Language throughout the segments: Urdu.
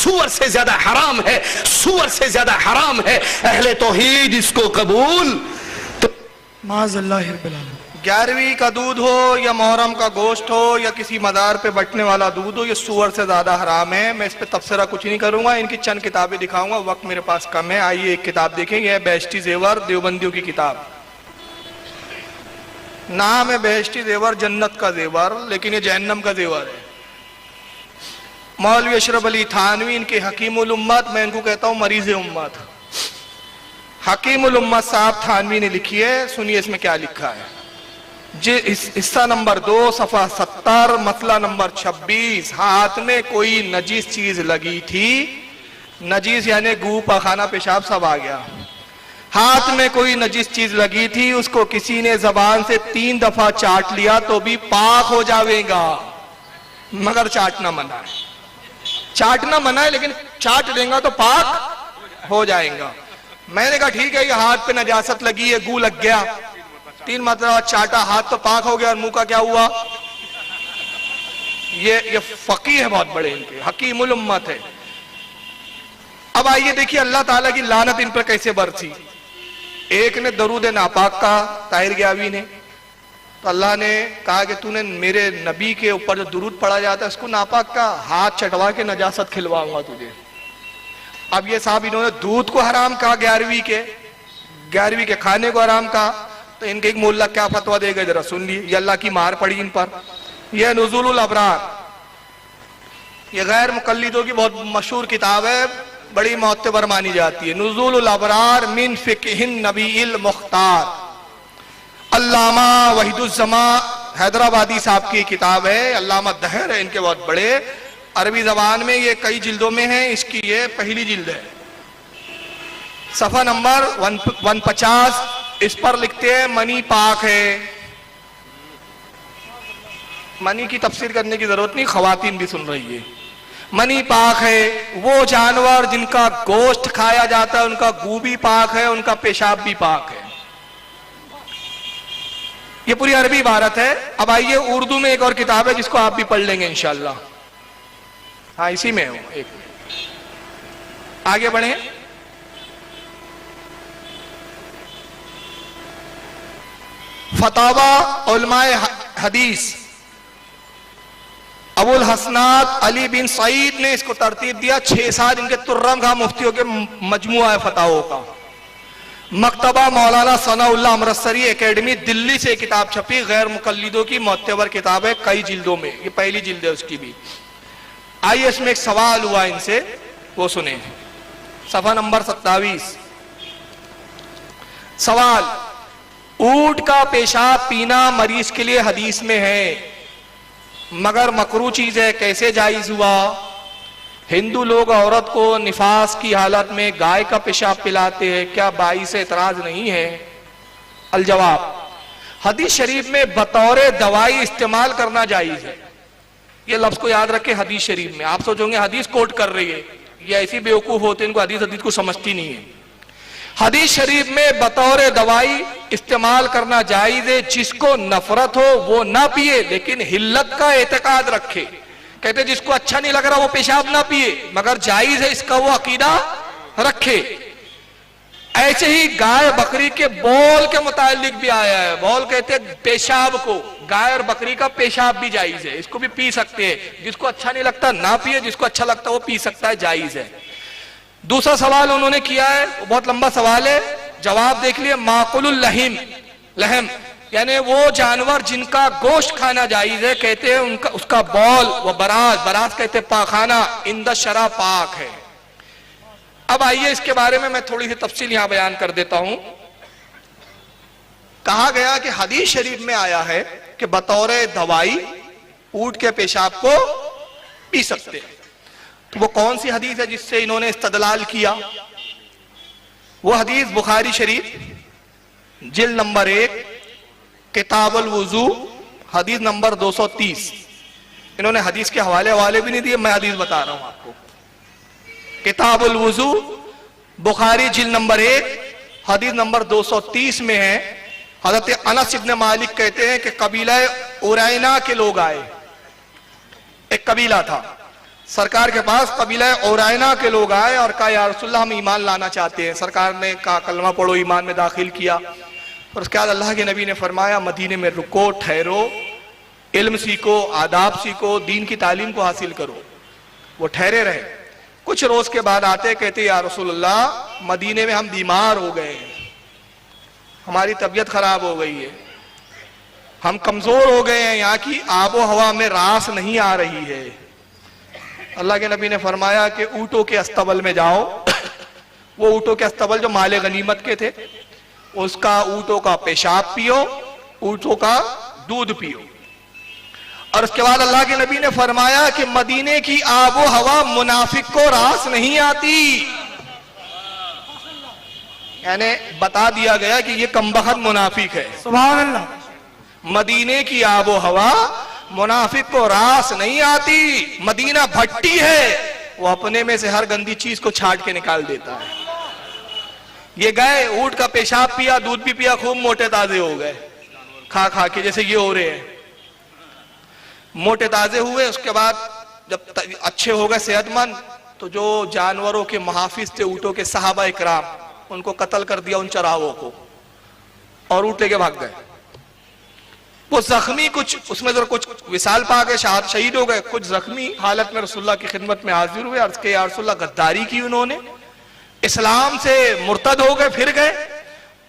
سور سے زیادہ حرام ہے، سور سے زیادہ حرام ہے، اہل توحید اس کو قبول معاذ اللہ رب العالمین۔ 11ویں کا دودھ ہو یا محرم کا گوشت ہو یا کسی مدار پہ بٹنے والا دودھ ہو، یہ سور سے زیادہ حرام ہے۔ میں اس پہ تبصرہ کچھ نہیں کروں گا، ان کی چند کتابیں دکھاؤں گا، وقت میرے پاس کم ہے۔ آئیے ایک کتاب دیکھیں، یہ ہے بہشتی زیور، دیوبندیوں کی کتاب۔ نام ہے بہشتی زیور، جنت کا زیور، لیکن یہ جہنم کا زیور ہے۔ مولوی اشرف علی تھانوی ان کے حکیم الامت، میں ان کو کہتا ہوں مریض امت، حکیم الامت صاحب تھانوی نے لکھی ہے، سنیے اس میں کیا لکھا ہے۔ حصہ نمبر 2 صفحہ 70 مسئلہ نمبر 26، ہاتھ میں کوئی نجیس چیز لگی تھی، نجیس یعنی گو پاخانہ پیشاب سب آ گیا، ہاتھ میں کوئی نجیس چیز لگی تھی، اس کو کسی نے زبان سے 3 دفعہ چاٹ لیا تو بھی پاک ہو جاوے گا، مگر چاٹنا منع ہے۔ چاٹنا منع ہے لیکن چاٹ لیں گا تو پاک ہو جائیں گا۔ میں نے کہا ٹھیک ہے، یہ ہاتھ پہ نجاست لگی ہے، گو لگ گیا، 3 مرتبہ چاٹا، ہاتھ تو پاک ہو گیا، اور منہ کا کیا ہوا؟ یہ فقیہ ہے بہت بڑے، ان کے حکیم الامت ہے۔ اب آئیے دیکھیے اللہ تعالیٰ کی لعنت ان پر کیسے برسی۔ ایک نے درود ناپاک کا، طاہر گیاوی نے، تو اللہ نے کہا کہ تو نے میرے نبی کے اوپر جو درود پڑھا جاتا ہے اس کو ناپاک کا، ہاتھ چٹوا کے نجاست کھلواؤں گا تجھے۔ اب یہ صاحب انہوں نے دودھ کو حرام کہا، 11ویں کے کھانے کو حرام کہا، تو ان کے ایک مولا کیا فتویٰ دے گا ذرا سن لیے، یہ اللہ کی مار پڑی ان پر۔ یہ نزول الابرار، یہ غیر مقلدوں کی بہت مشہور کتاب ہے، بڑی معتبر مانی جاتی ہے۔ نزول الابرار من فقہ النبی المختار، علامہ وحید الزمان حیدرآبادی صاحب کی کتاب ہے، علامہ دہر ہے ان کے بہت بڑے، عربی زبان میں یہ کئی جلدوں میں ہیں، اس کی یہ پہلی جلد ہے۔ صفحہ نمبر 150 اس پر لکھتے ہیں منی پاک ہے۔ منی کی تفسیر کرنے کی ضرورت نہیں، خواتین بھی سن رہی ہے۔ منی پاک ہے، وہ جانور جن کا گوشت کھایا جاتا ہے ان کا گو بھی پاک ہے، ان کا پیشاب بھی پاک ہے۔ یہ پوری عربی عبارت ہے۔ اب آئیے اردو میں ایک اور کتاب ہے جس کو آپ بھی پڑھ لیں گے انشاءاللہ، ہاں اسی میں ہوں، ایک آگے بڑھیں۔ فتاوی علماء حدیث، ابو الحسنات علی بن سعید نے اس کو ترتیب دیا، 6-7 ان کے ترم گاہ مفتیوں کے مجموعہ ہے فتاووں کا۔ مکتبہ مولانا ثناء اللہ امرتسری اکیڈمی دلی سے کتاب چھپی، غیر مقلدوں کی معتبر کتاب ہے، کئی جلدوں میں، یہ پہلی جلد ہے اس کی بھی۔ آئیے اس میں ایک سوال ہوا ان سے، وہ سنیں، صفحہ نمبر 27۔ سوال: اونٹ کا پیشاب پینا مریض کے لیے حدیث میں ہے مگر مکروہ چیز ہے، کیسے جائز ہوا؟ ہندو لوگ عورت کو نفاس کی حالت میں گائے کا پیشاب پلاتے ہیں، کیا باعث اعتراض نہیں ہے؟ الجواب: حدیث شریف میں بطور دوائی استعمال کرنا جائز ہے۔ یہ لفظ کو یاد رکھیں، حدیث شریف میں۔ آپ سوچیں گے حدیث کوٹ کر رہی ہے، یہ ایسی بیوقوف ہوتے ہیں ان کو حدیث کو سمجھتی نہیں ہے۔ حدیث شریف میں بطور دوائی استعمال کرنا جائز ہے، جس کو نفرت ہو وہ نہ پیے لیکن حلت کا اعتقاد رکھے۔ کہتے جس کو اچھا نہیں لگ رہا وہ پیشاب نہ پیے مگر جائز ہے اس کا وہ عقیدہ رکھے۔ ایسے ہی گائے بکری کے بول کے متعلق بھی آیا ہے، بول کہتے ہیں پیشاب کو، گائے اور بکری کا پیشاب بھی جائز ہے، اس کو بھی پی سکتے ہیں، جس کو اچھا نہیں لگتا نہ پیے، جس کو اچھا لگتا وہ پی سکتا ہے، جائز ہے۔ دوسرا سوال انہوں نے کیا ہے، وہ بہت لمبا سوال ہے، جواب دیکھ لیے۔ معقول اللحم یعنی وہ جانور جن کا گوشت کھانا جائز ہے، کہتے ہیں اس کا بول و براز کہتے ہیں پاخانہ عند الشرع پاک ہے۔ اب آئیے اس کے بارے میں تھوڑی سی تفصیل یہاں بیان کر دیتا ہوں۔ کہا گیا کہ حدیث شریف میں آیا ہے کہ بطور دوائی اونٹ کے پیشاب کو پی سکتے ہیں۔ تو وہ کون سی حدیث ہے جس سے انہوں نے استدلال کیا؟ وہ حدیث بخاری شریف جلد نمبر 1 کتاب الوضو حدیث نمبر 230۔ انہوں نے حدیث کے حوالے بھی نہیں دیے، میں حدیث بتا رہا ہوں آپ کو۔ کتاب الوضو بخاری جلد نمبر 1 حدیث نمبر 230 میں ہے۔ حضرت انس ابن مالک کہتے ہیں کہ قبیلہ اورائنا کے لوگ آئے، ایک قبیلہ تھا، سرکار کے پاس قبیلہ اورائنا کے لوگ آئے اور کہا یا رسول اللہ ہم ایمان لانا چاہتے ہیں. سرکار نے کہا کلمہ پڑھو, ایمان میں داخل کیا. اور اس کے بعد اللہ کے نبی نے فرمایا مدینے میں رکو, ٹھہرو, علم سیکھو, آداب سیکھو, دین کی تعلیم کو حاصل کرو. وہ ٹھہرے رہے. کچھ روز کے بعد آتے کہتے یا رسول اللہ مدینے میں ہم بیمار ہو گئے ہیں, ہماری طبیعت خراب ہو گئی ہے, ہم کمزور ہو گئے ہیں, یہاں کی آب و ہوا میں راس نہیں آ رہی ہے. اللہ کے نبی نے فرمایا کہ اونٹوں کے استبل میں جاؤ. وہ اونٹوں کے استبل جو مال غنیمت کے تھے, اس کا اونٹوں کا پیشاب پیو, اونٹوں کا دودھ پیو. اور اس کے بعد اللہ کے نبی نے فرمایا کہ مدینے کی آب و ہوا منافق کو راس نہیں آتی. یعنی بتا دیا گیا کہ یہ کمبخت منافق ہے. سبحان اللہ. مدینے کی آب و ہوا منافق کو راس نہیں آتی. مدینہ بھٹی ہے, وہ اپنے میں سے ہر گندی چیز کو چھاٹ کے نکال دیتا ہے. یہ گئے, اونٹ کا پیشاب پیا, دودھ بھی پیا, خوب موٹے تازے ہو گئے کھا کھا کے, جیسے یہ ہو رہے ہیں. موٹے تازے ہوئے. اس کے بعد جب اچھے ہو گئے, صحت مند, تو جو جانوروں کے محافظ تھے, اونٹوں کے صحابہ اکرام, ان کو قتل کر دیا, ان چراغوں کو, اور اونٹ لے کے بھاگ گئے. وہ زخمی کچھ اس میں ذرا کچھ وصال پا گئے, شہید ہو گئے. کچھ زخمی حالت میں رسول اللہ کی خدمت میں حاضر ہوئے. عرض کہ یا رسول اللہ غداری کی انہوں نے, اسلام سے مرتد ہو گئے, پھر گئے,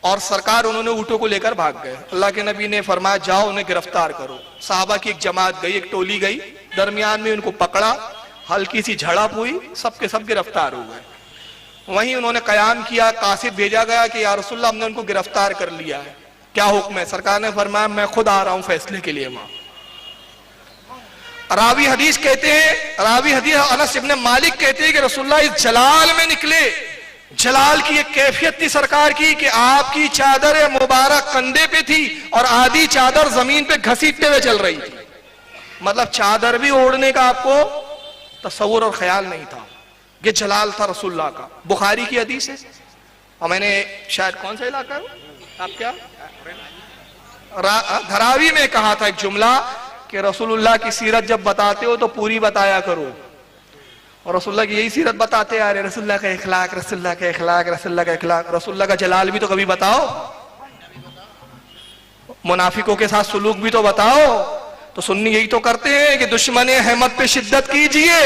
اور سرکار انہوں نے اونٹوں کو لے کر بھاگ گئے. اللہ کے نبی نے فرمایا جاؤ انہیں گرفتار کرو. صحابہ کی ایک جماعت گئی, ایک ٹولی گئی, درمیان میں ان کو پکڑا, ہلکی سی جھڑپ ہوئی, سب کے سب گرفتار ہو گئے. وہیں انہوں نے قیام کیا, قاصد بھیجا گیا کہ یا رسول اللہ ہم نے ان کو گرفتار کر لیا ہے, کیا حکم ہے؟ سرکار نے فرمایا میں خود آ رہا ہوں فیصلے کے لیے. ماں راوی حدیث کہتے ہیں, راوی حدیث انس ابن مالک کہتے ہیں کہ رسول اللہ اس جلال میں نکلے. جلال کی ایک کیفیت تھی سرکار کی کہ آپ کی چادر مبارک کندھے پہ تھی اور آدھی چادر زمین پہ گھسیٹتے ہوئے چل رہی تھی. مطلب چادر بھی اوڑھنے کا آپ کو تصور اور خیال نہیں تھا. یہ جلال تھا رسول اللہ کا. بخاری کی حدیث ہے, اور میں نے شاید کون سا علاقہ ہے آپ کیا دھراوی میں کہا تھا ایک جملہ کہ رسول اللہ کی سیرت جب بتاتے ہو تو پوری بتایا کرو. اور رسول اللہ کی یہی سیرت بتاتے آ رہے, رسول اللہ کا اخلاق, رسول اللہ کا اخلاق, رسول اللہ کا اخلاق. رسول اللہ کا جلال بھی تو کبھی بتاؤ, منافقوں کے ساتھ سلوک بھی تو بتاؤ. تو سنی یہی تو کرتے ہیں کہ دشمن احمد پہ شدت کیجئے,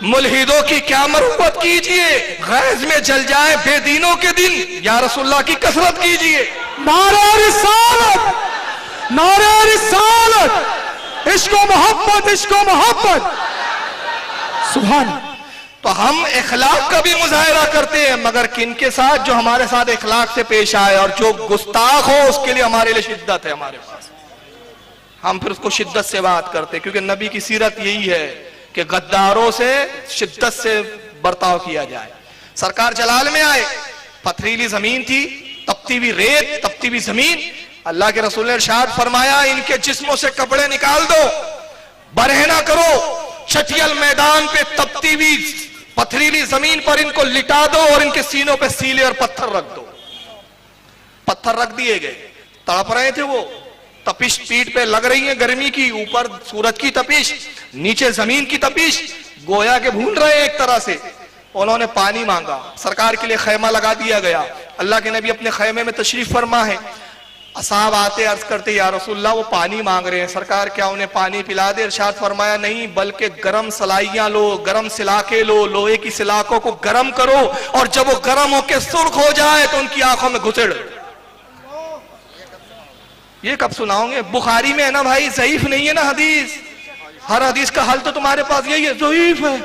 ملحدوں کی کیا مرحبت کیجئے, غیظ میں جل جائے بے دینوں کے دل, یا رسول اللہ کی کثرت کیجئے. نعرہ رسالت, نعرہ رسالت, عشق و محبت, عشق و محبت. سبحان. تو ہم اخلاق کا بھی مظاہرہ کرتے ہیں, مگر کن کے ساتھ؟ جو ہمارے ساتھ اخلاق سے پیش آئے, اور جو گستاخ ہو اس کے لیے ہمارے لیے شدت ہے ہمارے پاس. ہم پھر اس کو شدت سے بات کرتے, کیونکہ نبی کی سیرت یہی ہے کہ غداروں سے شدت سے برتاؤ کیا جائے. سرکار جلال میں آئے, پتھریلی زمین تھی, تپتی ہوئی ریت, تپتی ہوئی زمین. اللہ کے رسول نے ارشاد فرمایا ان کے جسموں سے کپڑے نکال دو, برہنہ کرو, چٹیل میدان پہ تپتی ہوئی پتھریلی زمین پر ان کو لٹا دو, اور ان کے سینوں پہ سیلے اور پتھر رکھ دو. پتھر رکھ دیے گئے, تڑپ رہے تھے وہ, تپش پیٹ پہ لگ رہی ہے گرمی کی, اوپر سورج کی تپش, نیچے زمین کی تپش, گویا کہ بھون رہے ہیں ایک طرح سے. انہوں نے پانی مانگا, سرکار کے لیے خیمہ لگا دیا گیا. اللہ کے نبی اپنے خیمے میں تشریف فرما ہے. اصحاب آتے عرض کرتے یا رسول اللہ وہ پانی مانگ رہے ہیں, سرکار کیا انہیں پانی پلا دے؟ ارشاد فرمایا نہیں, بلکہ گرم سلائیاں لو, گرم سلاکے لو, لوہے کی سلاکوں کو گرم کرو, اور جب وہ گرم ہو کے سرخ ہو جائے تو ان کی آنکھوں میں گھسڑ. یہ کب سناؤں گے؟ بخاری میں ہے نا بھائی, ضعیف نہیں ہے نا حدیث. ہر حدیث کا حل تو تمہارے پاس یہی ہے, ضعیف ہے.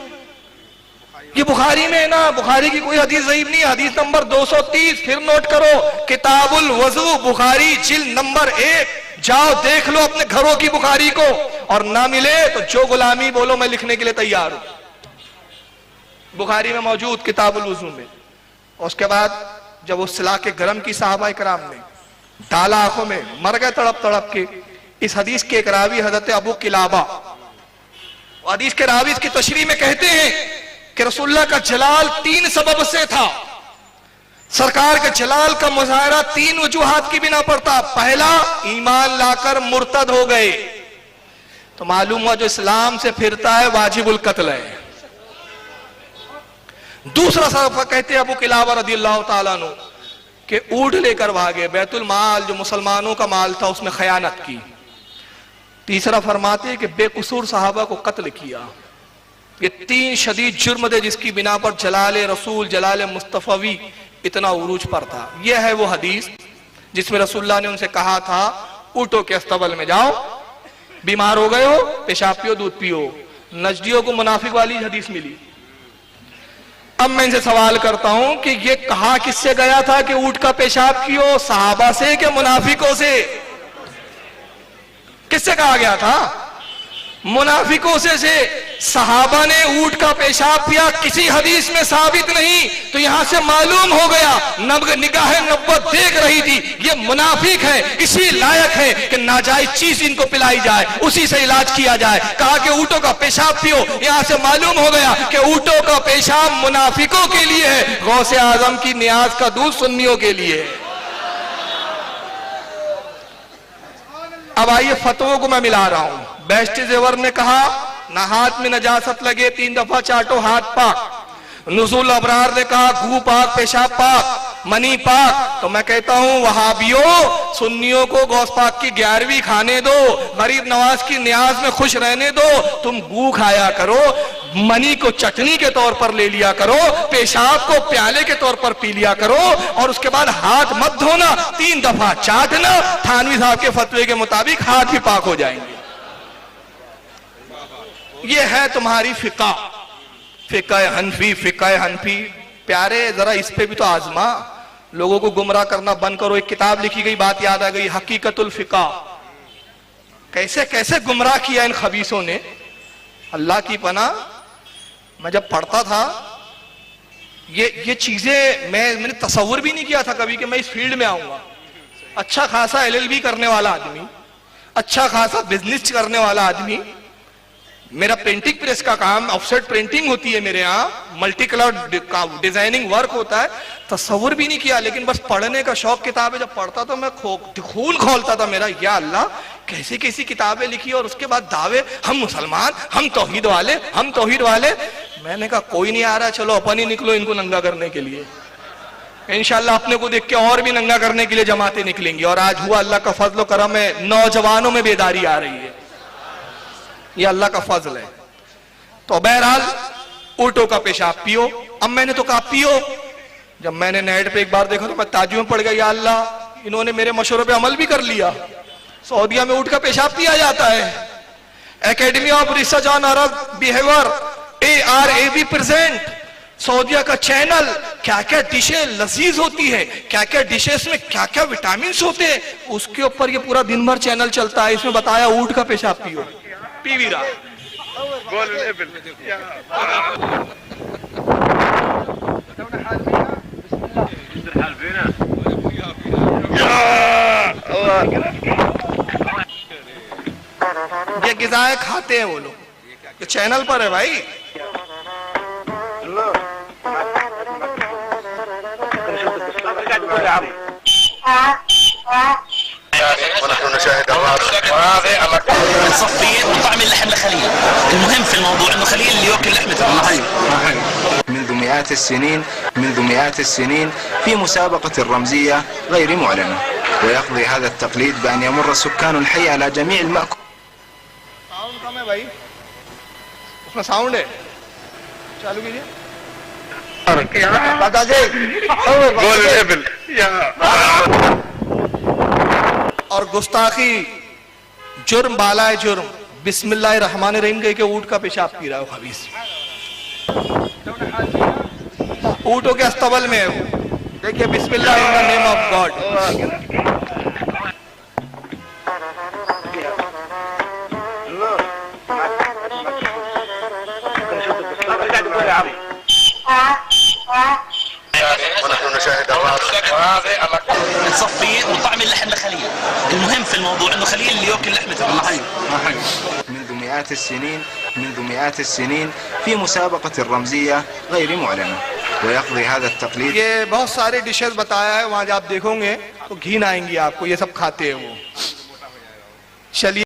یہ بخاری میں ہے نا, بخاری کی کوئی حدیث ضعیف نہیں. حدیث نمبر 230, پھر نوٹ کرو, کتاب الوضو بخاری جلد نمبر 1. جاؤ دیکھ لو اپنے گھروں کی بخاری کو, اور نہ ملے تو جو غلامی بولو میں لکھنے کے لیے تیار ہوں. بخاری میں موجود کتاب الوضو میں. اس کے بعد جب وہ سلاکے گرم کی صحابہ کرام نے ڈالا آنکھوں میں, مر گئے تڑپ تڑپ کے. اس حدیث کے ایک راوی حضرت ابو قلابہ, حدیث کے راوی اس کی تشریح میں کہتے ہیں کہ رسول اللہ کا جلال 3 سبب سے تھا. سرکار کے جلال کا مظاہرہ 3 وجوہات کی بنا پر تھا. پہلا, ایمان لا کر مرتد ہو گئے. تو معلوم ہوا جو اسلام سے پھرتا ہے واجب القتل ہے. دوسرا سبب کہتے ہیں ابو قلابہ رضی اللہ تعالیٰ عنہ کہ اونٹ لے کر بھاگے, بیت المال جو مسلمانوں کا مال تھا اس میں خیانت کی. تیسرا فرماتے ہیں کہ بے قصور صحابہ کو قتل کیا. یہ 3 شدید جرم تھے جس کی بنا پر جلال رسول, جلال مصطفی اتنا عروج پر تھا. یہ ہے وہ حدیث جس میں رسول اللہ نے ان سے کہا تھا اونٹوں کے استبل میں جاؤ, بیمار ہو گئے ہو پیشاب پیو دودھ پیو. نجدیوں کو منافق والی حدیث ملی. اب میں ان سے سوال کرتا ہوں کہ یہ کہا کس سے گیا تھا کہ اونٹ کا پیشاب کیو, صحابہ سے کہ منافقوں سے؟ کس سے کہا گیا تھا؟ منافقوں سے. صحابہ نے اونٹ کا پیشاب پیا, کسی حدیث میں ثابت نہیں. تو یہاں سے معلوم ہو گیا نگاہ نبوت دیکھ رہی تھی یہ منافق ہے, اسی لائق ہے کہ ناجائز چیز ان کو پلائی جائے, اسی سے علاج کیا جائے. کہا کہ اونٹوں کا پیشاب پیو, یہاں سے معلوم ہو گیا کہ اونٹوں کا پیشاب منافقوں کے لیے ہے, غوث اعظم کی نیاز کا دودھ سنیوں کے لیے. اب آئیے فتووں کو میں ملا رہا ہوں. بیسٹ زیور نے کہا نہ ہاتھ میں نجاست لگے 3 دفعہ چاٹو ہاتھ پاک. نزول ابرار نے کہا گھو پاک, پیشاب پاک, منی پاک. تو میں کہتا ہوں وہابیوں, سنیوں کو غوث پاک کی 11ویں کھانے دو, غریب نواز کی نیاز میں خوش رہنے دو. تم گو کھایا کرو, منی کو چٹنی کے طور پر لے لیا کرو, پیشاب کو پیالے کے طور پر پی لیا کرو, اور اس کے بعد ہاتھ مت دھونا, 3 دفعہ چاٹنا. تھانوی صاحب کے فتوے کے مطابق ہاتھ بھی پاک ہو جائیں گے. یہ ہے تمہاری فقہ, فقہ حنفی. پیارے ذرا اس پہ بھی تو آزما, لوگوں کو گمراہ کرنا بند کرو. ایک کتاب لکھی گئی, بات یاد آ گئی, حقیقت الفقہ. کیسے کیسے گمراہ کیا ان خبیثوں نے, اللہ کی پناہ. میں جب پڑھتا تھا یہ چیزیں میں نے تصور بھی نہیں کیا تھا کبھی کہ میں اس فیلڈ میں آؤں گا. اچھا خاصا LLB کرنے والا آدمی, اچھا خاصا بزنس کرنے والا آدمی, میرا پرنٹنگ پریس کا کام, آف سیٹ پرنٹنگ ہوتی ہے میرے ہاں, ملٹی کلر ڈیزائننگ ورک ہوتا ہے. تصور بھی نہیں کیا, لیکن بس پڑھنے کا شوق. کتابیں جب پڑھتا تو میں خون کھولتا تھا میرا, یا اللہ کیسی کیسی کتابیں لکھی, اور اس کے بعد دعوے ہم مسلمان, ہم توحید والے, ہم توحید والے. میں نے کہا کوئی نہیں آ رہا, چلو اپن ہی نکلو ان کو ننگا کرنے کے لیے. انشاءاللہ اپنے کو دیکھ کے اور بھی ننگا کرنے کے لیے جماعتیں نکلیں گی. اور آج ہوا اللہ کا فضل و کرم ہے, نوجوانوں میں بیداری آ رہی ہے, یہ اللہ کا فضل ہے. تو بہرحال اونٹوں کا پیشاب پیو. اب میں نے تو کہا پیو. جب میں نے نیٹ پہ ایک بار دیکھا تو میں تعجب میں پڑ گیا, یا اللہ انہوں نے میرے مشورے پہ عمل بھی کر لیا. سعودیہ میں اونٹ کا پیشاب پیا جاتا ہے. Academy of research on Arab behaviour ARAB present, سعودیہ کا چینل, کیا کیا ڈشیں لذیذ ہوتی ہے, کیا کیا ڈشز میں کیا کیا وٹامنز ہوتے ہیں, اس کے اوپر یہ پورا دن بھر چینل چلتا ہے. اس میں بتایا اونٹ کا پیشاب پیو, پی بھی رہا. یہ غذائیں کھاتے ہیں وہ لوگ, یہ چینل پر ہے بھائی. ونحن نشاهد صفية وطعم اللحم الخليل. المهم في الموضوع انه خليل اللي ياكل لحمة الراس. منذ مئات السنين في مسابقة رمزية غير معلنة، ويقضي هذا التقليد بأن يمر السكان الحي على جميع المأكول. ساؤنڈ کم ہے بھائی, اس میں ساؤنڈ ہے, چالو کیجئے. اور گستاخی جرم بالائے جرم. بسم اللہ الرحمن الرحیم کہہ کے اونٹ کا پیشاب پی رہا ہے خبیث. اونٹوں کے استبل میں ہے وہ. دیکھیے بسم اللہ ان دی نیم آف گاڈ. ونحن نشاهد صفية وطعم اللحم الخليل. المهم في الموضوع انه خليل اللي ياكل لحمة الراس. منذ مئات السنين في مسابقة رمزية غير معلنة، ويقضي هذا التقليد. یہ بہت سارے ڈشز بتایا ہے, وہاں جب آپ دیکھو گے تو گھین آئیں گی آپ کو, یہ سب کھاتے ہیں وہ. چلیے